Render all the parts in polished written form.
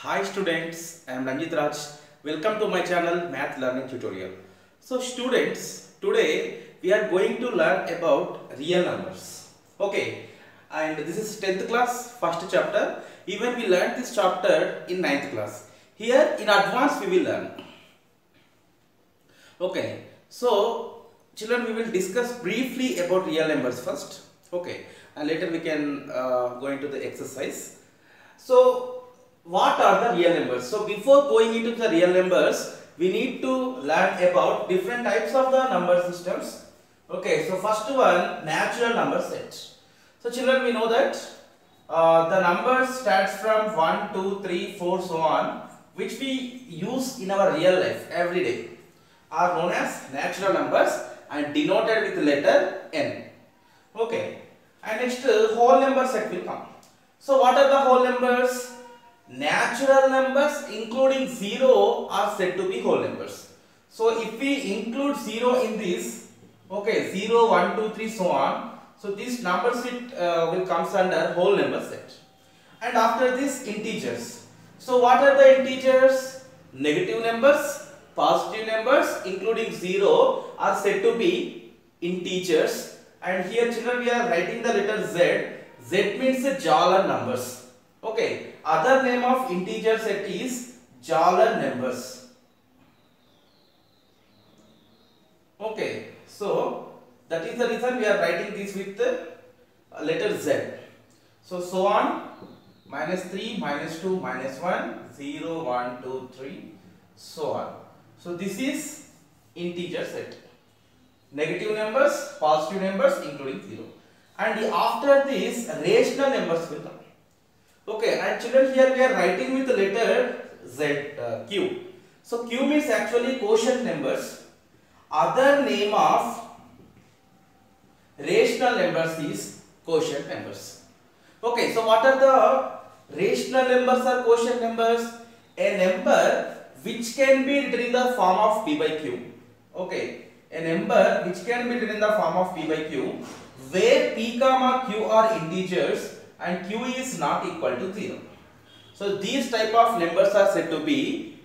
Hi students, I am Ranjit Raj. Welcome to my channel Math Learning Tutorial. So students, today we are going to learn about real numbers. Okay, and this is 10th class, first chapter. Even we learned this chapter in 9th class. Here in advance we will learn. Okay, so children, we will discuss briefly about real numbers first. Okay, and later we can go into the exercise. So what are the real numbers? So before going into the real numbers, we need to learn about different types of the number systems. Okay, so first one, natural number set. So children, we know that the numbers starts from 1, 2, 3, 4, so on, which we use in our real life every day, are known as natural numbers and denoted with the letter n. Okay, and next whole number set will come. So what are the whole numbers? Natural numbers including 0 are said to be whole numbers. So if we include 0 in this, okay, 0, 1, 2, 3, so on, so this number set will comes under whole number set. And after this, integers. So what are the integers? Negative numbers, positive numbers including 0 are said to be integers. And here children, we are writing the letter Z. Z means Jalar numbers. Okay, other name of integer set is Jalar numbers. Okay, so that is the reason we are writing this with the letter Z. So on, minus 3, minus 2, minus 1, 0, 1, 2, 3, so on. So this is integer set. Negative numbers, positive numbers including 0. And after this, rational numbers will come. Okay, and children, here we are writing with the letter Z, Q. So Q means actually quotient numbers. Other name of rational numbers is quotient numbers. Okay, so what are the rational numbers or quotient numbers? A number which can be written in the form of P by Q. Okay, a number which can be written in the form of P by Q, where P comma Q are integers and Q is not equal to 0. So these type of numbers are said to be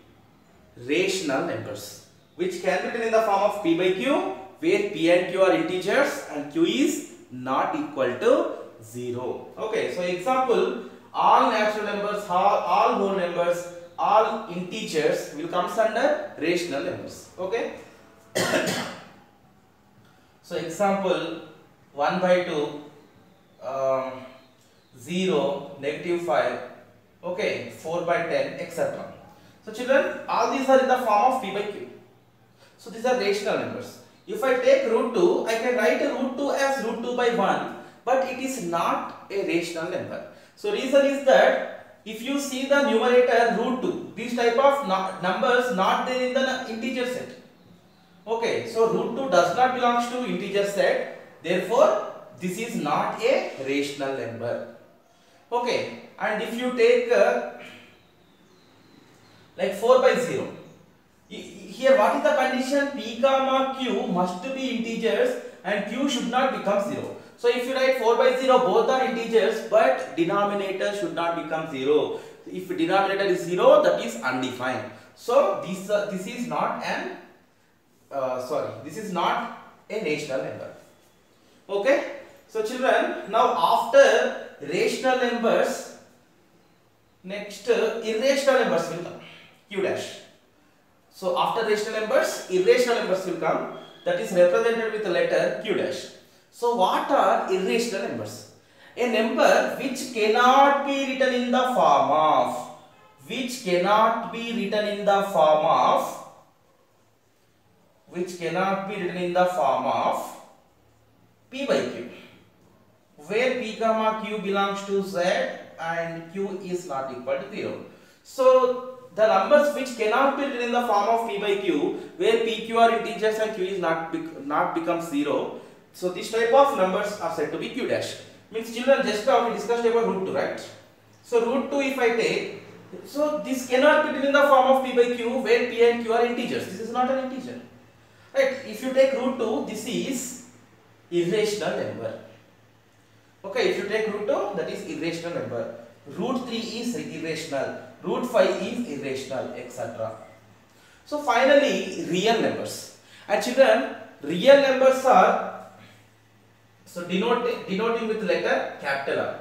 rational numbers, which can be written in the form of P by Q, where P and Q are integers and Q is not equal to 0. Okay, so example, all natural numbers, all whole numbers, all integers will come under rational numbers. Okay. So example, 1 by 2, 0, negative 5, okay, 4 by 10, etc. So children, all these are in the form of P by Q. So these are rational numbers. If I take root 2, I can write root 2 as root 2 by 1, but it is not a rational number. So reason is that if you see the numerator root 2, these type of numbers not there in the integer set. Okay, so root 2 does not belongs to integer set, therefore this is not a rational number. Okay, and if you take like 4 by 0, here what is the condition? P comma Q must be integers and Q should not become 0. So if you write 4 by 0, both are integers, but denominator should not become 0. If denominator is 0, that is undefined. So this is not an this is not a rational number. Okay, so children, now after rational numbers, next irrational numbers will come, Q dash. So after rational numbers, irrational numbers will come, that is represented with the letter Q dash. So what are irrational numbers? A number which cannot be written in the form of, P by Q, where P comma Q belongs to Z and Q is not equal to 0. So the numbers which cannot be written in the form of P by Q, where P, Q are integers and Q is not become 0. So this type of numbers are said to be Q dash. Means children, just now we discussed about root 2, right? So root 2 if I take, so this cannot be written in the form of P by Q, where P and Q are integers. This is not an integer. Right? If you take root 2, this is irrational number. Okay, if you take root 2, that is irrational number. root 3 is irrational, root 5 is irrational, etc. So finally real numbers. And children, real numbers are denoting with letter capital R.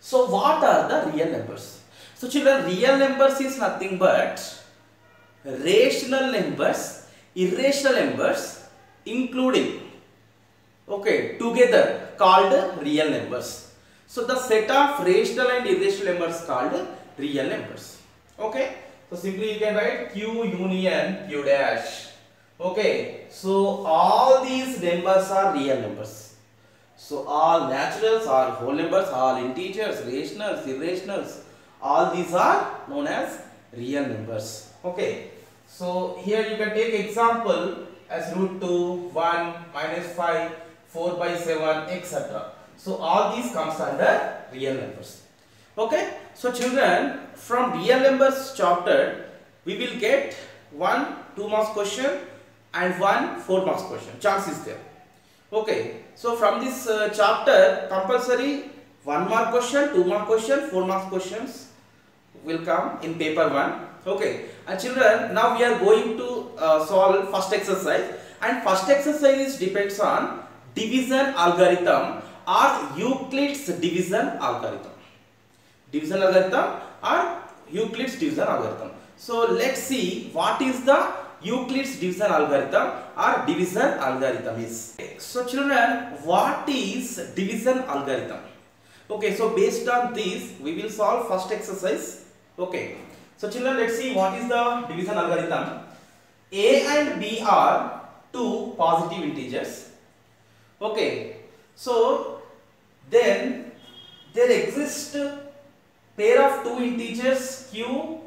So what are the real numbers? So children, real numbers is nothing but rational numbers, irrational numbers including, okay, together called real numbers. So the set of rational and irrational numbers called real numbers. Okay. So simply you can write Q union Q dash. Okay. So all these numbers are real numbers. So all naturals are whole numbers, all integers, rationals, irrationals, all these are known as real numbers. Okay. So here you can take example as root 2, 1, minus 5, 4 by 7, etc. So all these comes under real numbers. Okay. So children, from real numbers chapter we will get 1 2 marks question and 1 4 marks question. Chance is there. Okay. So from this chapter compulsory 1 mark question, 2 mark question, 4 marks questions will come in paper 1. Okay. And children, now we are going to solve first exercise, and first exercise depends on division algorithm or Euclid's division algorithm. Division algorithm or Euclid's division algorithm. So let's see what is the Euclid's division algorithm or division algorithm is. So children, what is division algorithm? Okay, so based on this we will solve first exercise. Okay, so children, let's see what is the division algorithm. A and B are two positive integers. Okay, so then there exists pair of two integers Q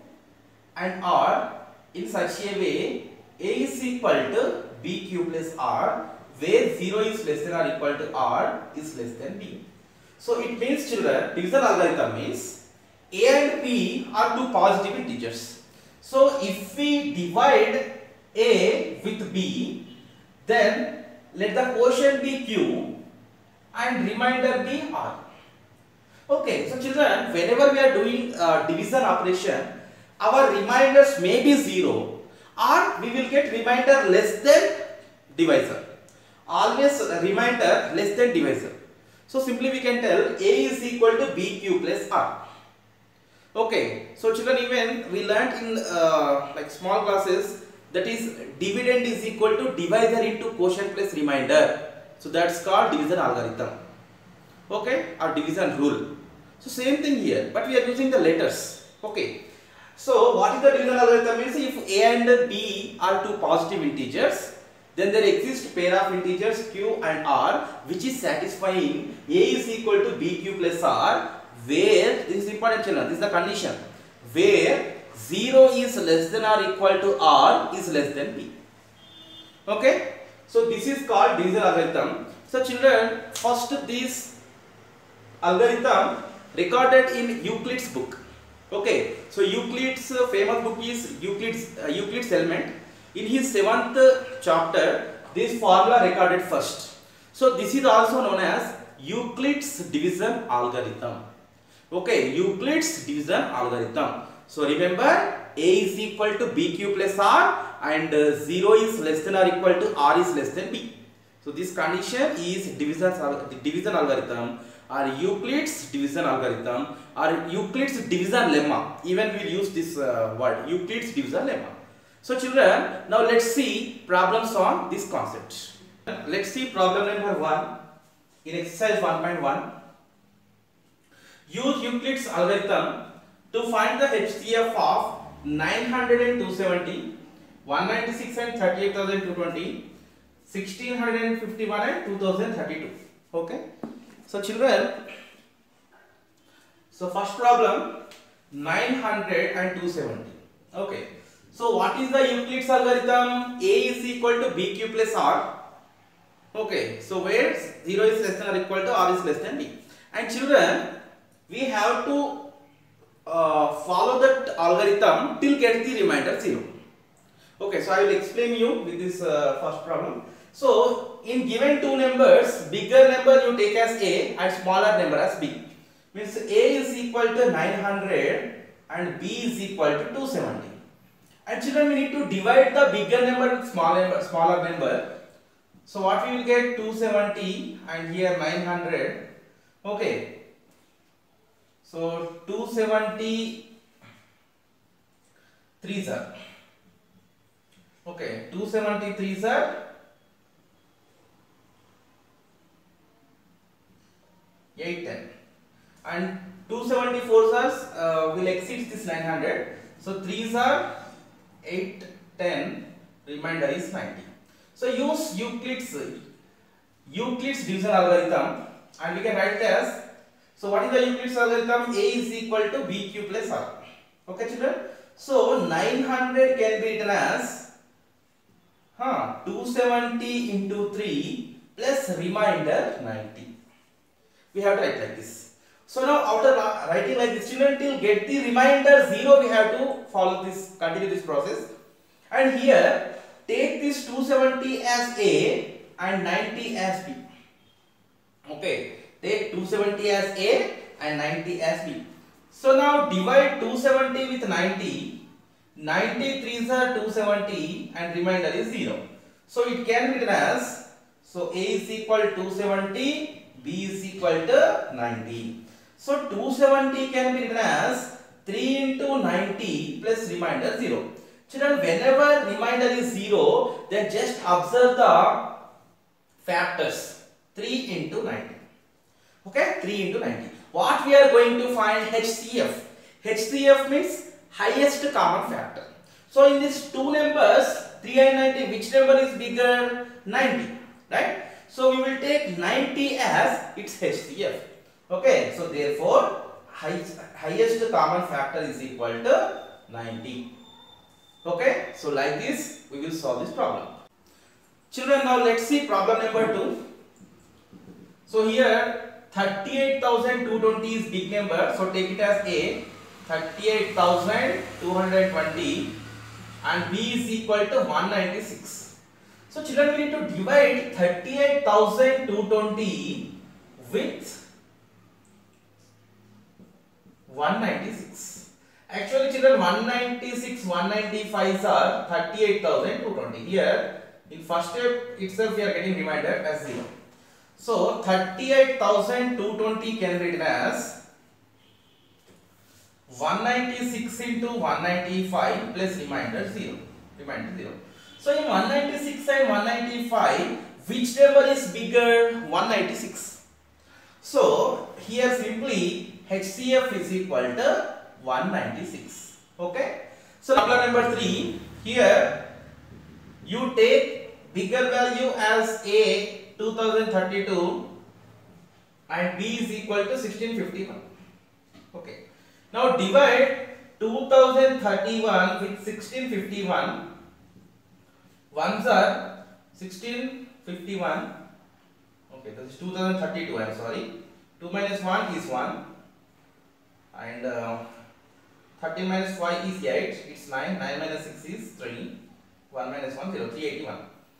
and R in such a way A is equal to BQ plus R, where 0 is less than or equal to R is less than B. So it means children, division algorithm means A and B are two positive integers. So if we divide A with B, then let the quotient be Q and remainder be R. Okay, so children, whenever we are doing division operation, our remainders may be 0 or we will get remainder less than divisor. Always remainder less than divisor. So simply we can tell A is equal to BQ plus R. Okay, so children, even we learnt in like small classes, that is dividend is equal to divisor into quotient plus remainder. So that's called division algorithm. Okay, or division rule. So same thing here, but we are using the letters. Okay, so what is the division algorithm means? If A and B are two positive integers, then there exists pair of integers Q and R which is satisfying A is equal to BQ plus R, where, this is important children, this is the condition, where 0 is less than or equal to R is less than B. Okay, so this is called division algorithm. So children, first this algorithm recorded in Euclid's book. Okay, so Euclid's famous book is Euclid's Element. In his 7th chapter, this formula recorded first. So this is also known as Euclid's division algorithm. Okay, Euclid's division algorithm. So remember, A is equal to BQ plus R and 0 is less than or equal to R is less than B. So this condition is division algorithm or Euclid's division algorithm or Euclid's division lemma. Even we will use this word, Euclid's division lemma. So children, now let's see problems on this concept. Let's see problem number 1 in exercise 1.1. Use Euclid's algorithm to find the HCF of 900 and 270, 196 and 38,220, 1651 and 2032. Okay. So children, so first problem 900 and 270. Okay. So what is the Euclid's algorithm? A is equal to BQ plus R. Okay. So where 0 is less than or equal to R is less than B. And children, we have to follow that algorithm till get the remainder 0. Okay. So I will explain you with this first problem. So in given two numbers, bigger number you take as A and smaller number as B. Means A is equal to 900 and B is equal to 270. And children, we need to divide the bigger number with smaller number. So what we will get, 270 and here 900. Okay. So 270 3s are. Okay, 273s are 810 and 274s are will exceed this 900. So 3s are 810, remainder is 90. So use Euclid's division algorithm and we can write it as, so what is the Euclid's algorithm? A is equal to BQ plus R. Okay children, so 900 can be written as 270 into 3 plus remainder 90. We have to write like this. So now after writing like this, children, till get the remainder 0 we have to follow this, continue this process. And here take this 270 as A and 90 as B. Okay, take 270 as A and 90 as B. So now divide 270 with 90. 93s are 270 and remainder is 0. So it can be written as, so A is equal to 270, B is equal to 90. So 270 can be written as 3 into 90 plus remainder 0. Children, whenever remainder is 0, then just observe the factors 3 into 90. Okay, 3 into 90. What we are going to find? HCF. HCF means highest common factor. So in these two numbers 3 and 90, which number is bigger? 90, right? So we will take 90 as its HCF. Okay, so therefore highest common factor is equal to 90. Okay, so like this we will solve this problem. Children, now let's see problem number 2. So here 38,220 is big number, so take it as A. 38,220 and B is equal to 196. So children, we need to divide 38,220 with 196. Actually children, 196, 195s are 38,220. Here in first step itself we are getting remainder as 0. So 38,220 can be written as 196 into 195 plus remainder 0. So in 196 and 195, which number is bigger? 196. So here simply HCF is equal to 196. Okay. So problem number 3. Here you take bigger value as A 2032 and B is equal to 1651. Okay. Now divide 2031 with 1651. Ones are 1651. Okay, that is 2032. I am sorry. 2 minus 1 is 1, and 30 minus 5 is 8. It's 9. 9 minus 6 is 3. 1 minus 1 0. 381.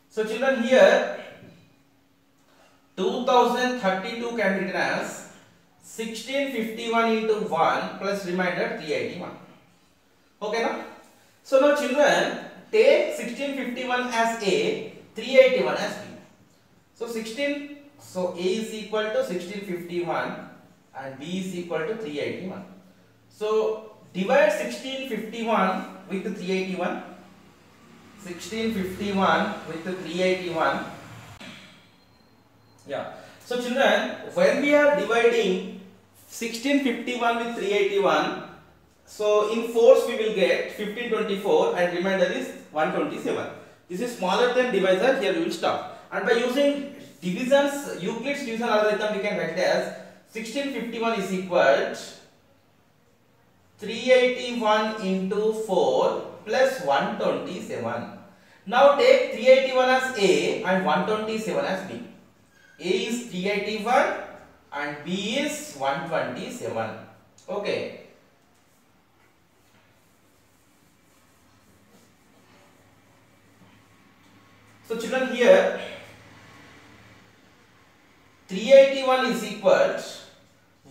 So children, here 2032 can be written as 1651 into 1 plus remainder 381. Okay now? So now children, take 1651 as A, 381 as B. So A is equal to 1651 and B is equal to 381. So divide 1651 with 381. 1651 with 381. Yeah. So children, when we are dividing 1651 with 381, so in fours we will get 1524 and remainder is 127. This is smaller than divisor, here we will stop. And by using divisions, Euclid's division algorithm, we can write it as 1651 is equal to 381 into 4 plus 127. Now take 381 as A and 127 as B. A is 381 and B is 127. Okay. So children, here 381 is equal to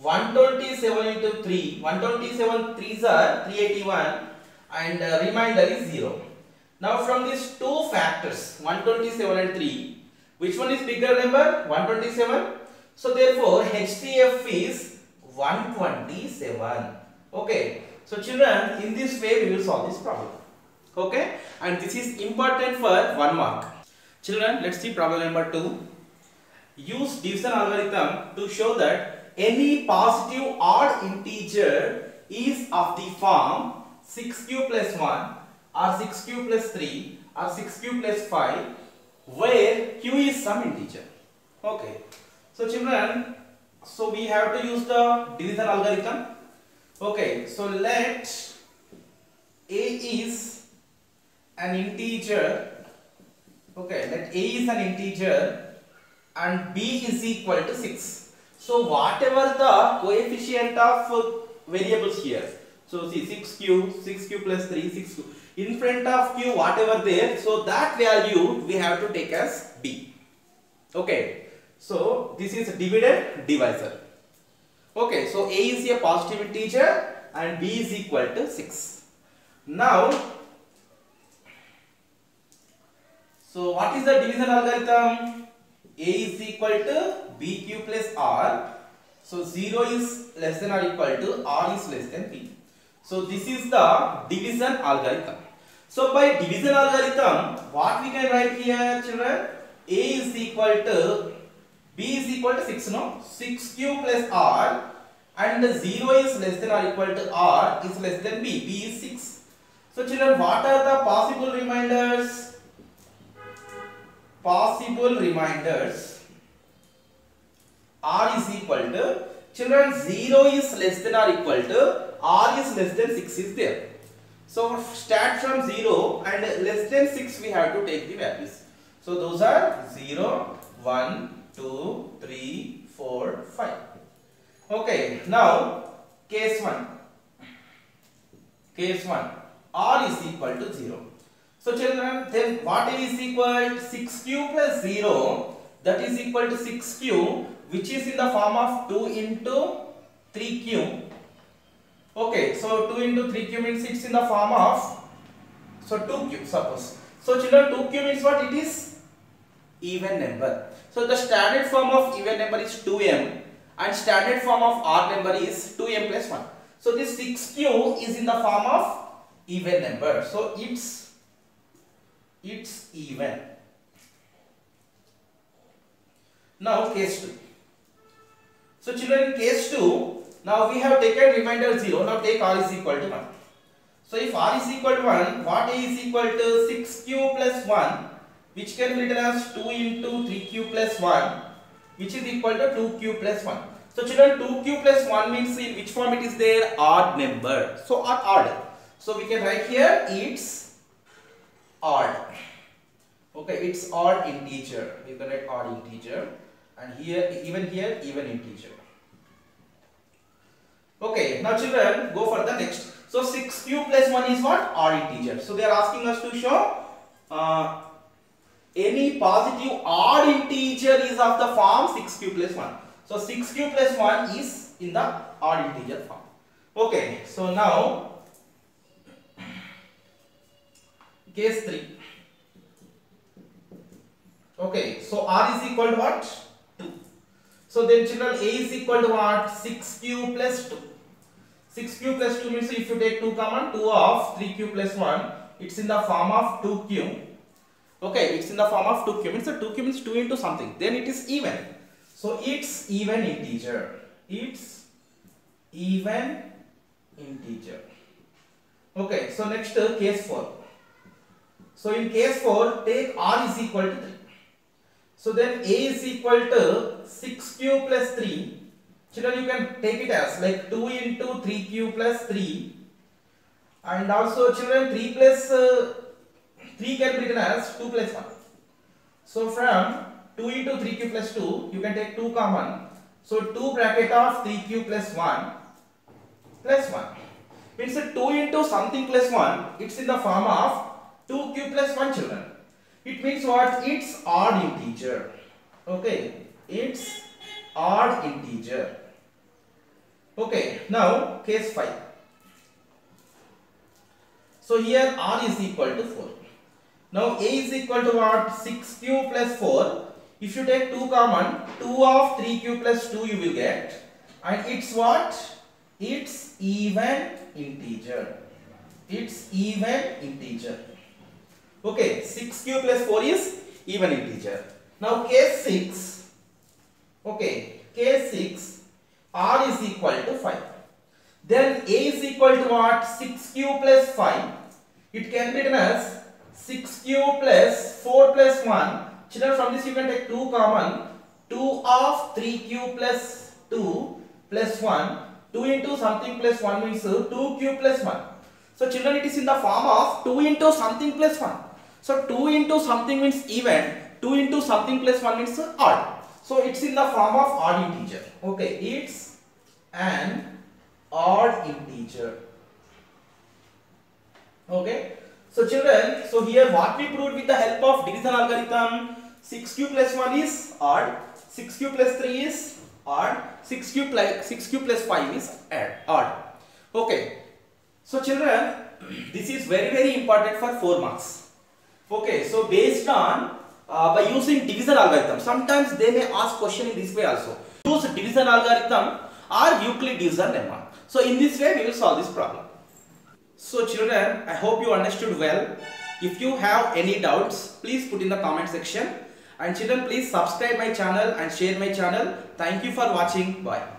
127 into 3, 127 3s are 381 and remainder is 0. Now from these two factors 127 and 3, which one is bigger number? 127. So therefore HCF is 127. Okay. So children, in this way we will solve this problem. Okay. And this is important for 1 mark. Children, let's see problem number 2. Use division algorithm to show that any positive odd integer is of the form 6q plus 1 or 6q plus 3 or 6q plus 5 where q is some integer. Okay. So children, so we have to use the division algorithm. Okay. So let a is an integer. Okay. Let a is an integer and b is equal to 6. So whatever the coefficient of variables here. So see 6q plus 3, 6q. In front of q whatever there, so that value we have to take as b. Okay. So this is divided divisor. Okay. So a is a positive integer and b is equal to 6. Now, so what is the division algorithm? A is equal to bq plus r. So 0 is less than or equal to r is less than b. So this is the division algorithm. So by division algorithm, what we can write here, children? A is equal to b is equal to 6, no? 6q plus r, and 0 is less than or equal to r is less than b. B is 6. So children, what are the possible reminders? Possible reminders r is equal to, children, 0 is less than or equal to r is less than 6 is there. So start from 0 and less than 6 we have to take the values. So those are 0, 1, 2, 3, 4, 5. Okay. Now case 1. Case 1. R is equal to 0. So children, then what is equal to 6q plus 0, that is equal to 6q, which is in the form of 2 into 3q. Okay, so 2 into 3q means it's in the form of, so 2q suppose. So children, 2q means what? It is even number. So the standard form of even number is 2m and standard form of odd number is 2m plus 1. So this 6q is in the form of even number. So it's even. Now case 2. So children, in case 2, now we have taken remainder 0. Now take r is equal to 1. So if r is equal to 1, what a is equal to 6q plus 1, which can be written as 2 into 3q plus 1, which is equal to 2q plus 1. So children, 2q plus 1 means in which form it is there? Odd number. So odd. So we can write here it's odd. Okay, it's odd integer. We can write odd integer, and here even integer. Okay, now children, go for the next. So 6q plus 1 is what? Odd integer. So they are asking us to show any positive odd integer is of the form 6q plus 1. So 6q plus 1 is in the odd integer form. Okay, so now case 3. Okay, so r is equal to what? 2. So then children, a is equal to what? 6q plus 2. 6q plus 2 means if you take 2 common, 2 of 3q plus 1, it's in the form of 2q. Okay, it's in the form of 2q, means the 2q means 2 into something, then it is even. So it's even integer. It's even integer. Okay, so next case 4. So in case 4, take r is equal to 3. So then a is equal to 6q plus 3. Children, you can take it as like 2 into 3q plus 3. And also children, 3 plus 3 can be written as 2 plus 1. So from 2 into 3q plus 2, you can take 2 common. So 2 bracket of 3q plus 1 plus 1. Means 2 into something plus 1, it's in the form of 2q plus 1 children. It means what? It's odd integer. Okay, it's odd integer. Okay, now case 5. So here R is equal to 4. Now A is equal to what? 6q plus 4. If you take 2 common, 2 of 3q plus 2 you will get. And it's what? It's even integer. It's even integer. Okay, 6q plus 4 is even integer. Now case 6. Okay, case 6. R is equal to 5. Then A is equal to what? 6q plus 5. It can be written as 6q plus 4 plus 1. Children, from this you can take 2 common. 2 of 3q plus 2 plus 1. 2 into something plus 1 means 2q plus 1. So children, it is in the form of 2 into something plus 1. So 2 into something means even. 2 into something plus 1 means odd. So it's in the form of odd integer. Okay, it's an odd integer. Okay. So children, so here what we proved with the help of division algorithm, 6q plus 1 is odd, 6q plus 3 is odd, 6q plus 5 is odd. Okay. So children, this is very important for 4 marks. Okay. So based on by using division algorithm, sometimes they may ask question in this way also. Use division algorithm or Euclid division lemma. So in this way we will solve this problem. So children, I hope you understood well. If you have any doubts, please put in the comment section. And children, please subscribe my channel and share my channel. Thank you for watching. Bye.